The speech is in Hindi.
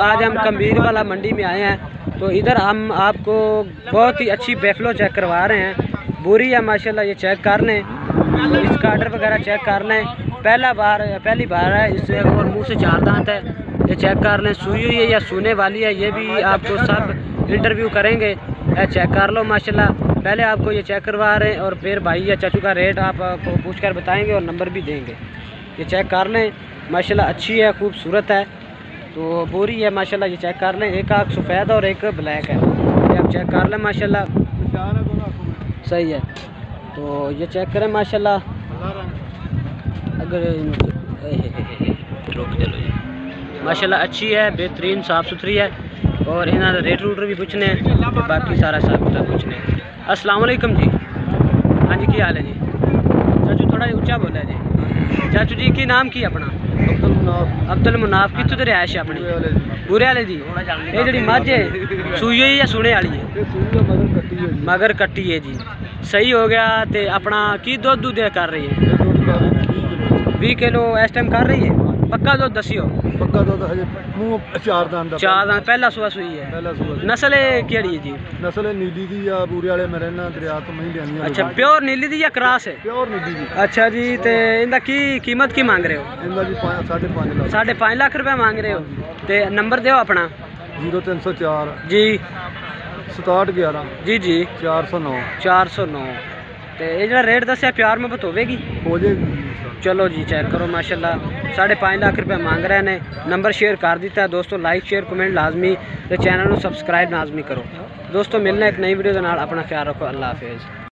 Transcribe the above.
आज हम कम्बीर वाला मंडी में आए हैं, तो इधर हम आपको बहुत ही अच्छी बैफलो चेक करवा रहे हैं। बुरी है माशाल्लाह, ये चेक कर लें, तो इसका आर्डर वगैरह चेक कर लें। पहली बार है इससे, और मुंह से 4 दांत है, ये चेक कर लें। सूई हुई है या सूने वाली है, ये भी आपको सब इंटरव्यू करेंगे। चेक कर लो माशाल्लाह। पहले आपको ये चेक करवा रहे हैं और फिर भाई या चाचू का रेट आपको पूछ कर बताएँगे और नंबर भी देंगे। ये चेक कर लें माशाल्लाह, अच्छी है, खूबसूरत है। तो बोरी है माशाल्लाह, ये चेक कर लें। एक आँख सफ़ेद और एक ब्लैक है, ये आप चेक कर लें माशाल्लाह, सही है। तो ये चेक करें माशाल्लाह। अगर रुक चलो जी, माशाल्लाह अच्छी है, बेहतरीन साफ़ सुथरी है। और इन्होंने रेट रूट भी पूछने हैं, तो बाकी सारा सब कुछ पूछने हैं। अस्सलाम वालेकुम जी। हाँ जी, क्या हाल है जी? चाचू थोड़ा ऊँचा बोला जी। चाचू जी की नाम की अपना? अब्दुल मुनाफ। कितों तो रिहायश है अपनी? बुरे वाले जी। ये जी मझ है, सूई हुई या सुने वाली है? मगर कट्टी है जी, सही हो गया। तो अपना की दुध कर रही है? 20 किलो इस टाइम कर रही है। पक्का दुध दसियो? पक्का दुध हजे मूंह 4 दांत। 4 दांत पहला सुआ सुई है। नस्ल केड़ी है जी? नस्ल नीली दी या बुरे वाले मेरे ना दरिया तो नहीं लेनी। अच्छा, प्योर नीली दी या क्रॉस है? प्योर नीली दी। अच्छा जी, तो इनका की कीमत की मांग रहे हो? इनका जी 5.5 लाख। 5.5 लाख रुपये मांग रहे हो? तो नंबर दो अपना। 0304 जी 6711 जी 409। तो ये जो रेट दसिया प्यार में होगी? हो जाएगी। चलो जी, चेक करो माशाल्लाह, 5.5 लाख रुपये मांग रहे हैं। नंबर शेयर कर दिता है दोस्तों। लाइक शेयर कमेंट लाजमी, तो चैनल को सबसक्राइब लाजमी करो दोस्तों। मिलना एक नई वीडियो के नाल। अपना ख्याल रखो। अल्लाह हाफिज़।